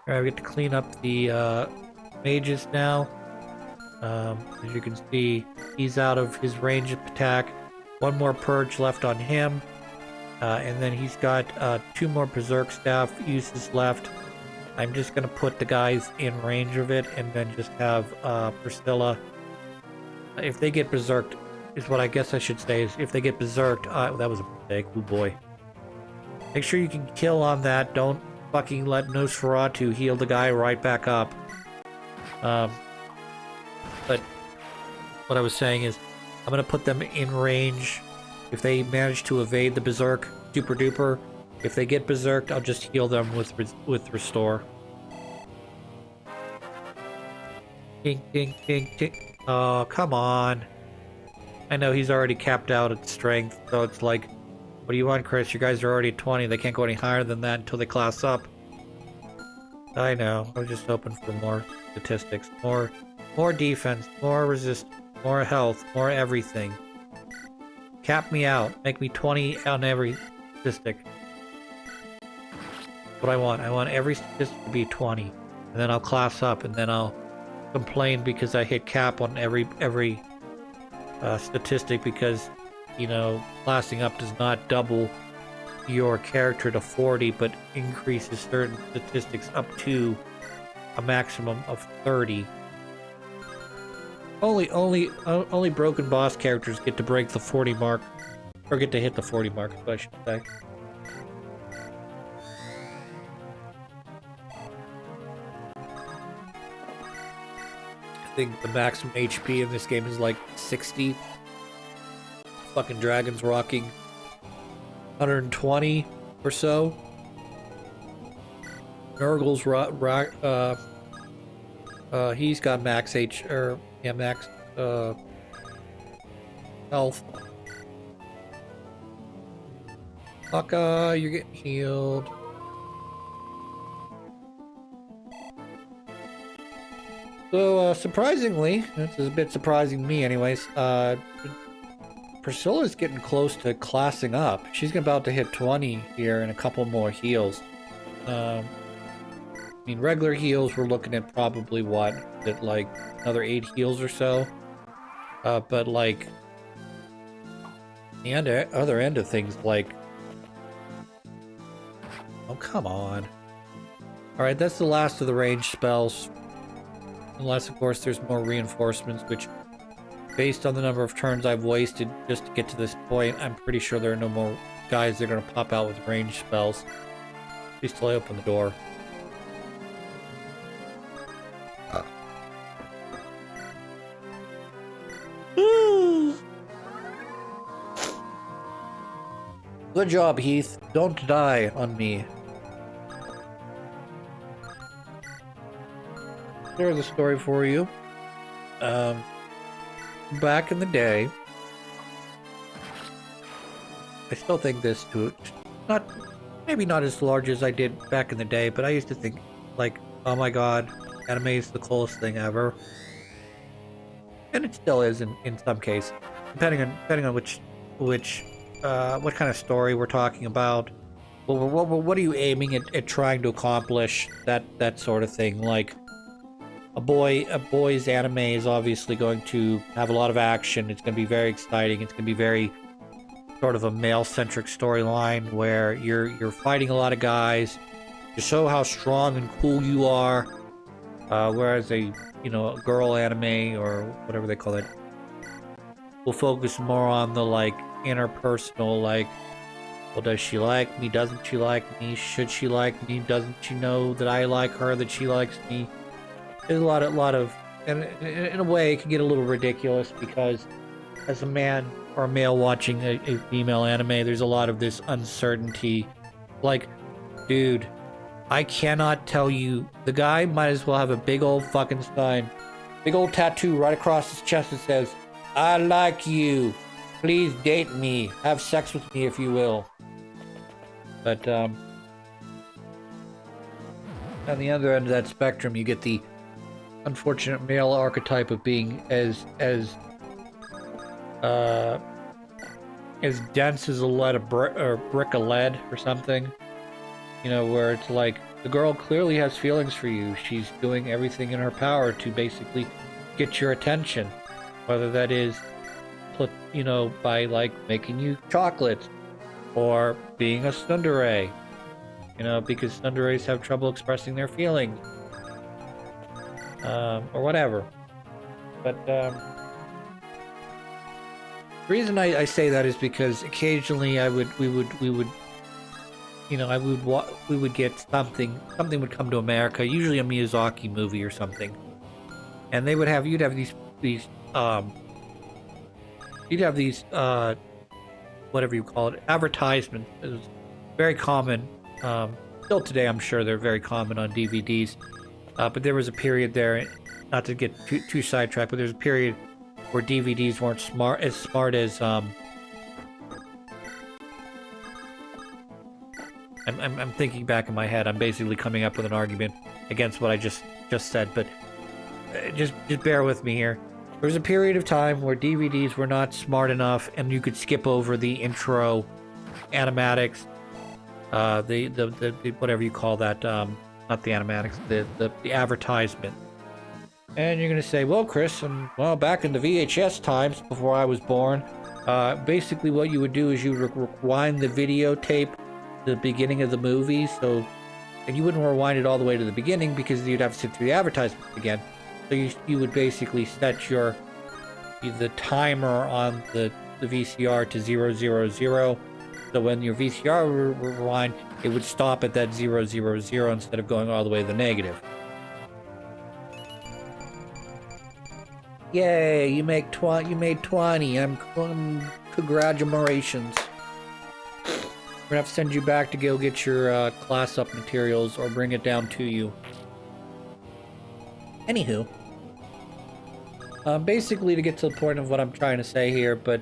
Alright, we get to clean up the mages now. As you can see, he's out of his range of attack. One more purge left on him. And then he's got 2 more berserk staff uses left. I'm just going to put the guys in range of it and then just have Priscilla. If they get berserked, is what I guess I should say, is if they get berserked, that was a mistake, oh boy. Make sure you can kill on that, don't fucking let Nosferatu heal the guy right back up. But what I was saying is, I'm going to put them in range. If they manage to evade the berserk, super duper. If they get berserked, I'll just heal them with restore. Ding, ding, ding, ding. Oh, come on. I know he's already capped out at strength, so it's like, what do you want, Chris? You guys are already 20. They can't go any higher than that until they class up. I know. I was just hoping for more statistics. More defense, more resist, more health, more everything. Cap me out. Make me 20 on every statistic. That's what I want. I want every statistic to be 20. And then I'll class up, and then I'll complain because I hit cap on every statistic because, you know, classing up does not double your character to 40, but increases certain statistics up to a maximum of 30. Only broken boss characters get to break the 40 mark, or get to hit the 40 mark, is what I should say. I think the maximum HP in this game is like 60. Fucking dragon's rocking 120 or so. Nurgle's he's got max max health. Fucka, you're getting healed. So, surprisingly, this is a bit surprising to me anyways, Priscilla's getting close to classing up. She's about to hit 20 here and a couple more heals. I mean, regular heals, we're looking at probably, what, at like another 8 heals or so. But like, the other end of things, like, oh, come on. Alright, that's the last of the ranged spells. Unless, of course, there's more reinforcements, which, based on the number of turns I've wasted just to get to this point, I'm pretty sure there are no more guys that are going to pop out with ranged spells. Please till I open the door. Good job, Heath. Don't die on me. There's a story for you. Back in the day, I still think this too. Maybe not as large as I did back in the day, but I used to think, like, oh my god, anime is the coolest thing ever. And it still is in some cases, depending on which what kind of story we're talking about. What are you aiming at trying to accomplish? That sort of thing. Like, a boy's anime is obviously going to have a lot of action. It's going to be very exciting. It's going to be very sort of a male-centric storyline where you're fighting a lot of guys to show how strong and cool you are. Whereas a girl anime or whatever they call it will focus more on the like interpersonal, like, well, does she like me? Doesn't she like me? Should she like me? Doesn't she know that I like her? That she likes me? There's a lot of, and in a way, it can get a little ridiculous because, as a man or a male watching a female anime, there's a lot of this uncertainty. Like, dude, I cannot tell you. The guy might as well have a big old fucking sign, big old tattoo right across his chest that says, "I like you. Please date me. Have sex with me if you will." But on the other end of that spectrum, you get the unfortunate male archetype of being as dense as a brick of lead or something. You know, where it's like the girl clearly has feelings for you. She's doing everything in her power to basically get your attention, whether that is, you know, by like making you chocolates or being a tsundere, you know, because tsunderes have trouble expressing their feelings, or whatever. But the reason I say that is because occasionally we would you know, we would get something would come to America, usually a Miyazaki movie or something, and you'd have these whatever you call it, advertisements. It was very common. Still today, I'm sure they're very common on DVDs. But there was a period there, not to get too sidetracked, but there's a period where DVDs weren't as smart as I'm thinking back in my head. I'm basically coming up with an argument against what I just said, but just bear with me here. There was a period of time where DVDs were not smart enough, and you could skip over the intro animatics, the whatever you call that, not the animatics, the advertisement. And you're gonna say, well, Chris, well, back in the VHS times before I was born, basically what you would do is you would rewind the videotape to the beginning of the movie, and you wouldn't rewind it all the way to the beginning because you'd have to sit through the advertisements again. So you would basically set the timer on the VCR to 000. So when your VCR would rewind, it would stop at that 000 instead of going all the way to the negative. Yay! You made 20. Congratulations. We're gonna have to send you back to go get your class up materials or bring it down to you. Anywho. Basically, to get to the point of what I'm trying to say here, but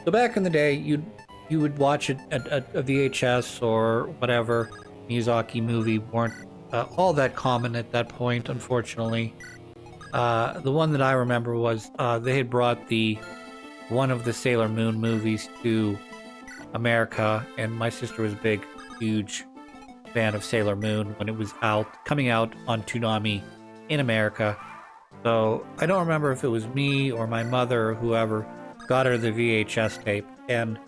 so back in the day, you would watch a VHS or whatever Miyazaki movie weren't all that common at that point, unfortunately. The one that I remember was they had brought one of the Sailor Moon movies to America, and my sister was a big, huge fan of Sailor Moon when it was coming out on Toonami in America. So I don't remember if it was me or my mother or whoever got her the VHS tape, and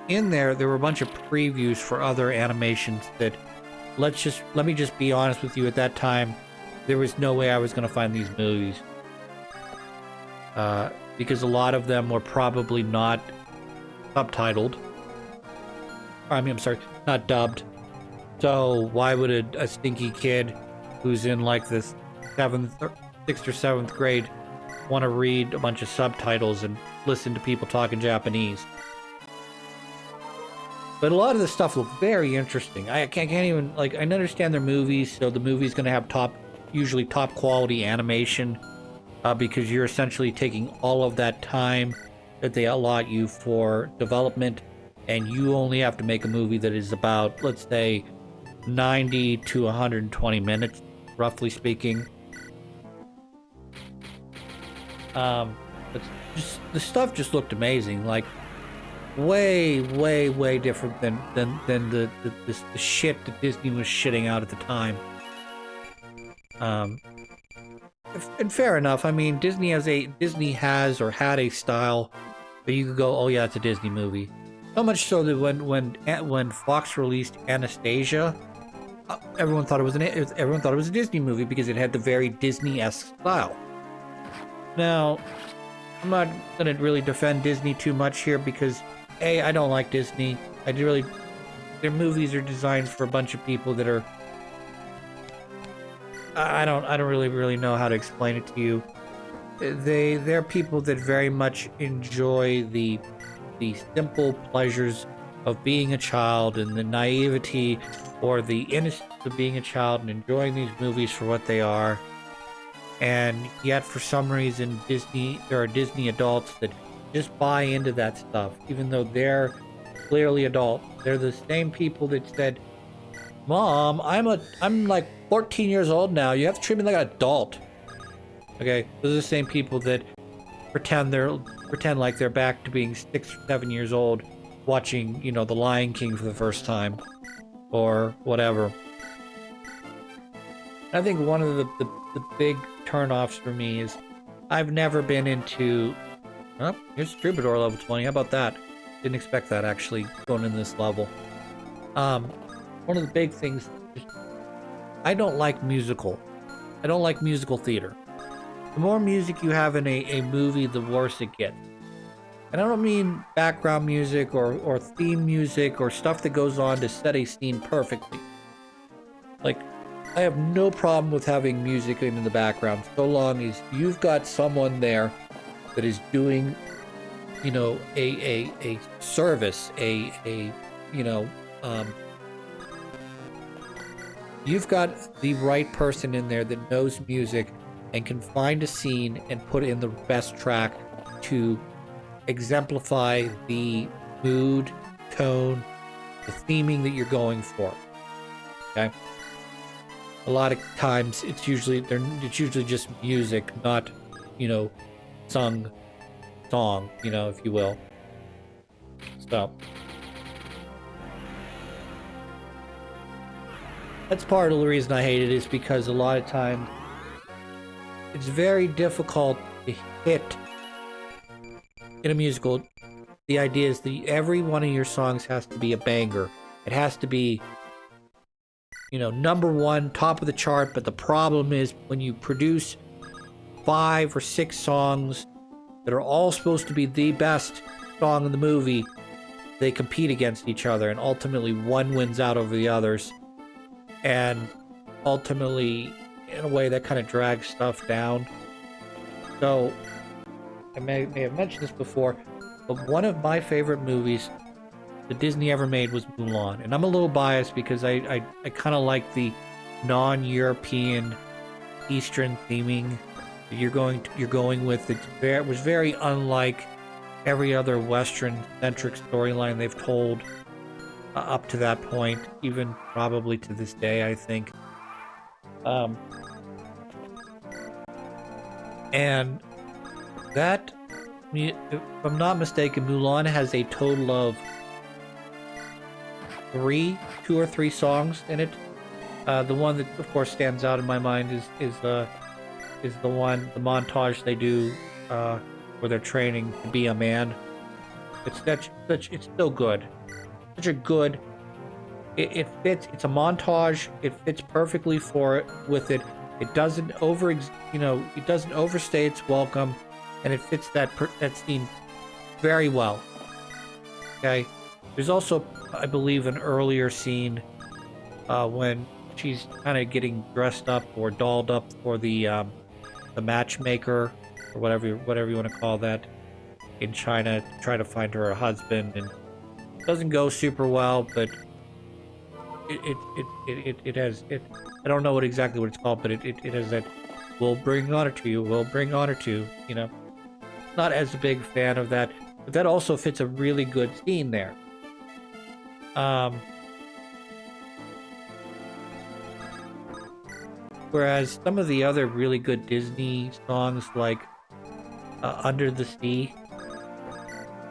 in there were a bunch of previews for other animations that let me just be honest with you, at that time there was no way I was going to find these movies, because a lot of them were probably not subtitled. I'm sorry, not dubbed. So why would a stinky kid who's in like this 6th or 7th grade want to read a bunch of subtitles and listen to people talking Japanese? But a lot of this stuff looked very interesting. I can't even, like, I understand they're movies, so the movie's going to have usually top quality animation, because you're essentially taking all of that time that they allot you for development, and you only have to make a movie that is about, let's say, 90 to 120 minutes, roughly speaking. But the stuff just looked amazing, like way different than the shit that Disney was shitting out at the time. And fair enough. I mean, Disney has or had a style that you could go, oh yeah, it's a Disney movie. So much so that when Fox released Anastasia, everyone thought it was a Disney movie because it had the very Disney-esque style. Now, I'm not gonna really defend Disney too much here because I don't like Disney. Their movies are designed for a bunch of people that are, I don't really know how to explain it to you. They're people that very much enjoy the simple pleasures of being a child and the naivety or the innocence of being a child and enjoying these movies for what they are. And yet, for some reason, there are Disney adults that just buy into that stuff, even though they're clearly adult. They're the same people that said, "Mom, I'm like 14 years old now. You have to treat me like an adult." Okay, those are the same people that pretend like they're back to being 6 or 7 years old, watching, The Lion King for the first time, or whatever. I think one of the big turnoffs for me is I've never been into. Oh, here's Troubadour level 20. How about that? Didn't expect that actually going in this level. One of the big things is I don't like musical. I don't like musical theater. The more music you have in a movie, the worse it gets. And I don't mean background music or theme music or stuff that goes on to set a scene perfectly. Like, I have no problem with having music in the background so long as you've got someone there that is doing, you know, a service, you know, you've got the right person in there that knows music and can find a scene and put in the best track to exemplify the mood, tone, the theming that you're going for. Okay? A lot of times it's usually just music, not, you know, sung song, you know, if you will. So that's part of the reason I hate it, is because a lot of times it's very difficult to hit in a musical. The idea is that every one of your songs has to be a banger. It has to be, you know, #1, top of the chart. But the problem is when you produce 5 or 6 songs that are all supposed to be the best song in the movie, they compete against each other, and ultimately one wins out over the others. And ultimately, in a way, that kind of drags stuff down. So, I may have mentioned this before, but one of my favorite movies that Disney ever made was Mulan. And I'm a little biased because I kind of like the non-European Eastern theming that you're going with. It was very unlike every other Western-centric storyline they've told up to that point, even probably to this day, I think. And that, if I'm not mistaken, Mulan has a total of 2 or 3 songs in it. The one that, of course, stands out in my mind is the montage they do where they're training to be a man. It's so good. Such a good. It fits. It's a montage. It fits perfectly with it. It doesn't it doesn't overstay its welcome, and it fits that scene very well. Okay. There's also, I believe, an earlier scene when she's kind of getting dressed up or dolled up for the matchmaker, or whatever you want to call that, in China, to try to find her a husband, and it doesn't go super well, but it has it. I don't know exactly what it's called, but it has that "we'll bring honor to you, we'll bring honor to," you know. Not as a big fan of that, but that also fits a really good scene there. Whereas some of the other really good Disney songs, like "Under the Sea,"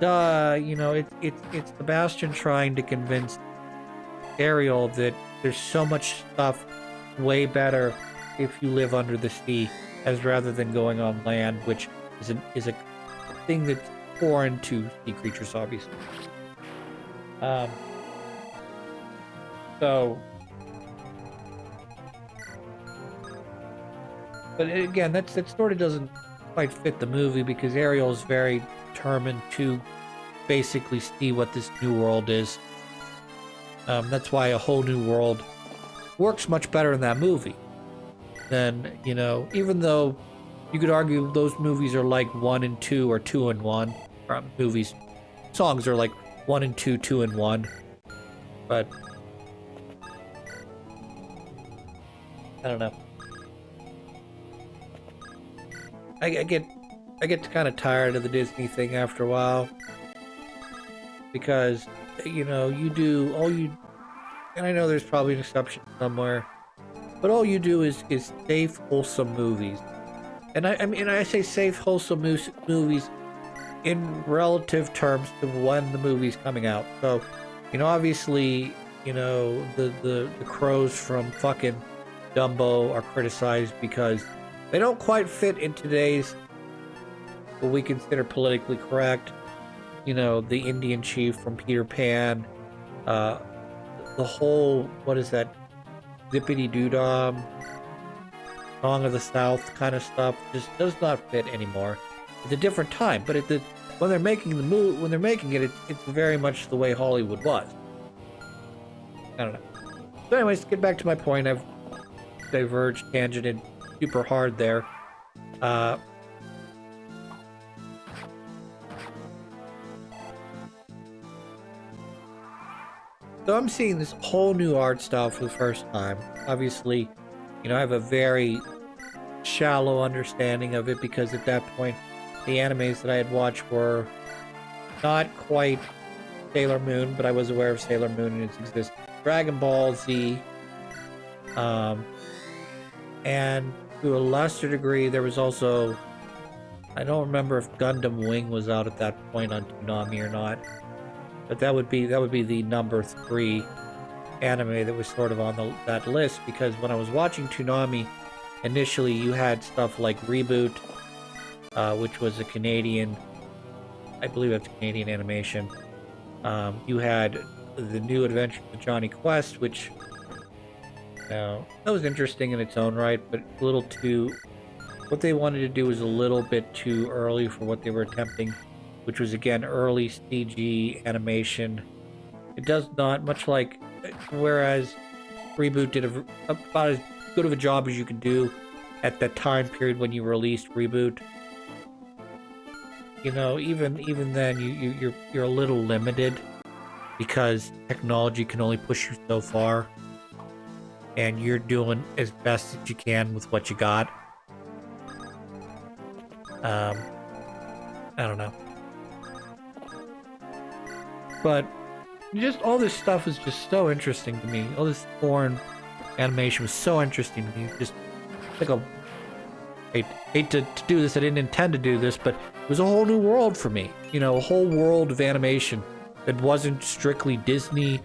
you know, it's Sebastian trying to convince Ariel that there's so much stuff way better if you live under the sea, as rather than going on land, which is a thing that's foreign to sea creatures, obviously. So, but again, that sort of doesn't quite fit the movie, because Ariel is very determined to basically see what this new world is. That's why A Whole New World works much better in that movie than, you know, even though you could argue those movies are like 1 and 2 or 2 and 1. Songs are like 1 and 2, 2 and 1. But I don't know. I get kind of tired of the Disney thing after a while, because, you know, and I know there's probably an exception somewhere, but all you do is safe, wholesome movies. And I mean, I say safe, wholesome movies in relative terms to when the movie's coming out. So, you know, obviously, you know, the crows from fucking Dumbo are criticized because they don't quite fit in today's what we consider politically correct. You know, the Indian chief from Peter Pan, the whole, what is that, zippity doo dah, Song of the South kind of stuff just does not fit anymore. It's a different time, but when they're making it's very much the way Hollywood was. I don't know. So anyways, to get back to my point, I've diverged, tangented super hard there. So I'm seeing this whole new art style for the first time. Obviously, you know, I have a very shallow understanding of it because at that point, the animes that I had watched were not quite Sailor Moon, but I was aware of Sailor Moon and its existence. Dragon Ball Z, and to a lesser degree, there was also, I don't remember if Gundam Wing was out at that point on Toonami or not. But that would be the number 3 anime that was sort of on that list, because when I was watching Toonami, initially you had stuff like Reboot, which was a Canadian, I believe that's Canadian animation. You had the New Adventures of Johnny Quest, which that was interesting in its own right, but a little too, what they wanted to do was a little bit too early for what they were attempting, which was again early CG animation. It does not, much like, whereas Reboot did about as good of a job as you could do at that time period when you released Reboot. You know, even then, you're a little limited because technology can only push you so far, and you're doing as best as you can with what you got. I don't know. But just all this stuff is just so interesting to me. All this foreign animation was so interesting to me. Just like I hate to do this. I didn't intend to do this, but it was a whole new world for me. You know, a whole world of animation that wasn't strictly Disney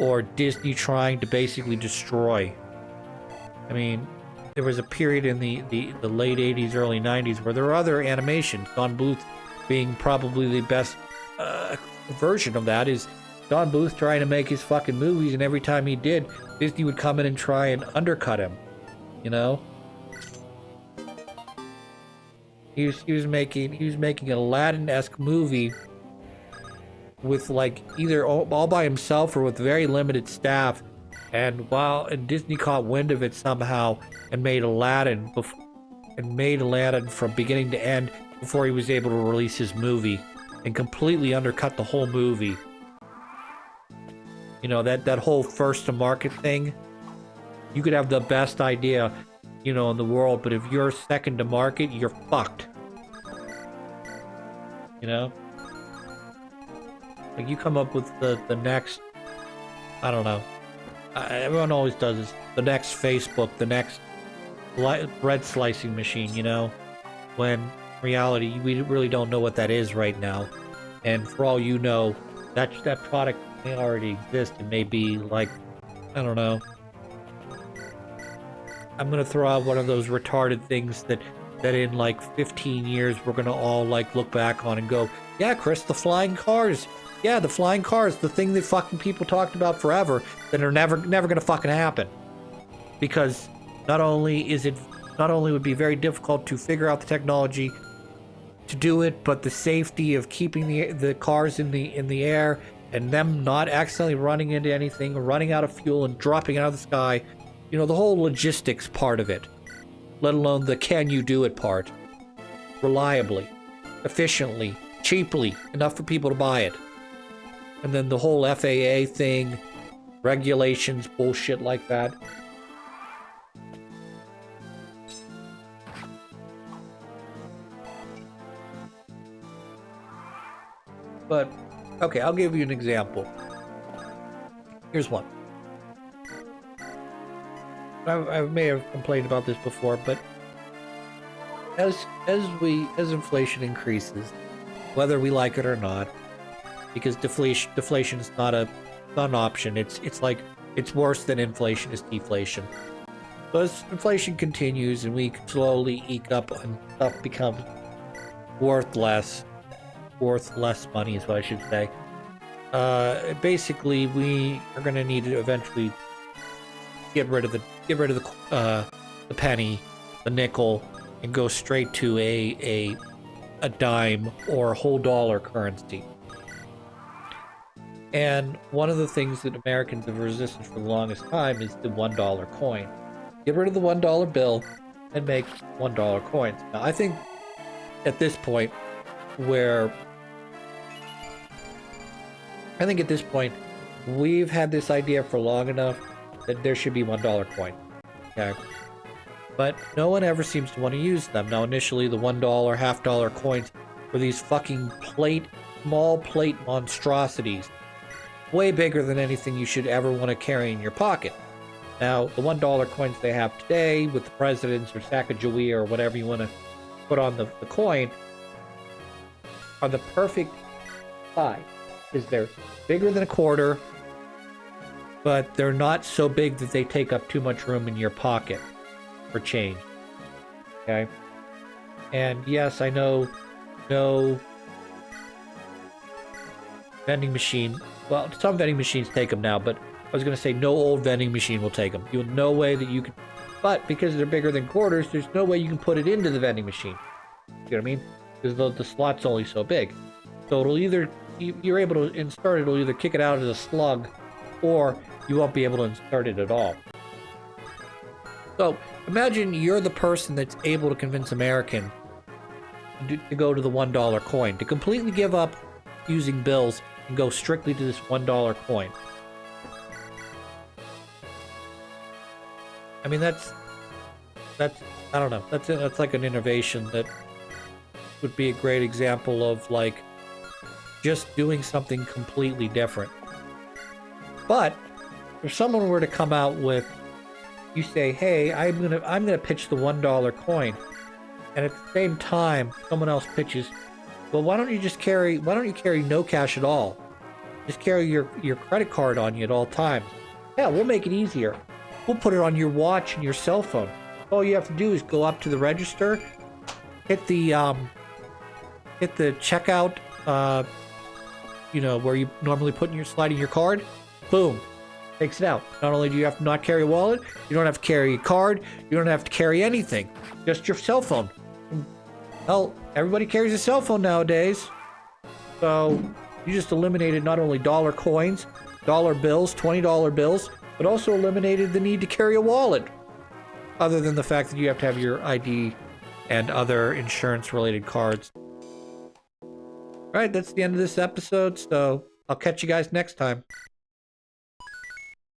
or Disney trying to basically destroy. I mean, there was a period in the late 80s, early 90s where there were other animations. Don Bluth being probably the best version of that is Don Bluth trying to make his fucking movies, and every time he did, Disney would come in and try and undercut him. You know? He was making an Aladdin-esque movie with like either all by himself or with very limited staff, and Disney caught wind of it somehow and made Aladdin from beginning to end before he was able to release his movie, and completely undercut the whole movie. You know, that whole first to market thing. You could have the best idea, you know, in the world, but if you're second to market, you're fucked. You know? Like, you come up with the next, I don't know. Everyone always does this. The next Facebook, the next bread slicing machine, you know? When in reality, we really don't know what that is right now. And for all you know, that product may already exist. It may be like, I don't know. I'm gonna throw out one of those retarded things that in like 15 years we're gonna all like look back on and go, yeah, Chris, the flying cars. Yeah, the flying cars, the thing that fucking people talked about forever that are never gonna fucking happen. Because not only would it be very difficult to figure out the technology to do it, but the safety of keeping the cars in the air and them not accidentally running into anything or running out of fuel and dropping out of the sky, you know, the whole logistics part of it, let alone the can you do it part, reliably, efficiently, cheaply, enough for people to buy it. And then the whole FAA thing, regulations, bullshit like that. But, okay, I'll give you an example. Here's one. I may have complained about this before, but as inflation increases, whether we like it or not, because deflation is not an option. It's like, it's worse than inflation is deflation. So as inflation continues and we slowly eke up and stuff becomes worth less money is what I should say. Basically, we are going to need to eventually get rid of the penny, the nickel, and go straight to a dime or whole dollar currency. And one of the things that Americans have resisted for the longest time is the $1 coin. Get rid of the $1 bill and make $1 coins. Now, I think at this point, we've had this idea for long enough that there should be $1 coins. Okay? But no one ever seems to want to use them. Now, initially, the $1, half-dollar coins were these fucking small plate monstrosities. Way bigger than anything you should ever want to carry in your pocket. Now, the $1 coins they have today with the presidents or Sacagawea or whatever you want to put on the coin are the perfect size. Because they're bigger than a quarter, but they're not so big that they take up too much room in your pocket for change. Okay? And yes, I know no vending machine. Well, some vending machines take them now, but I was going to say no old vending machine will take them. You'll no way that you can. But because they're bigger than quarters, there's no way you can put it into the vending machine. You know what I mean? Because the slot's only so big. So it'll either, you're able to insert it, it'll either kick it out as a slug, or you won't be able to insert it at all. So imagine you're the person that's able to convince Americans to go to the $1 coin, to completely give up using bills and go strictly to this $1 coin. I mean, that's I don't know. That's like an innovation that would be a great example of like just doing something completely different. But if someone were to come out with, you say, "Hey, I'm gonna pitch the $1 coin," and at the same time, someone else pitches, "Well, why don't you carry no cash at all? Just carry your credit card on you at all times. Yeah, we'll make it easier. We'll put it on your watch and your cell phone. All you have to do is go up to the register, hit the checkout, where you normally slide in your card. Boom, takes it out. Not only do you have to not carry a wallet, you don't have to carry a card, you don't have to carry anything, just your cell phone. Hell, everybody carries a cell phone nowadays. So you just eliminated not only dollar coins, dollar bills, $20 bills, but also eliminated the need to carry a wallet. Other than the fact that you have to have your ID and other insurance-related cards. All right, that's the end of this episode, so I'll catch you guys next time.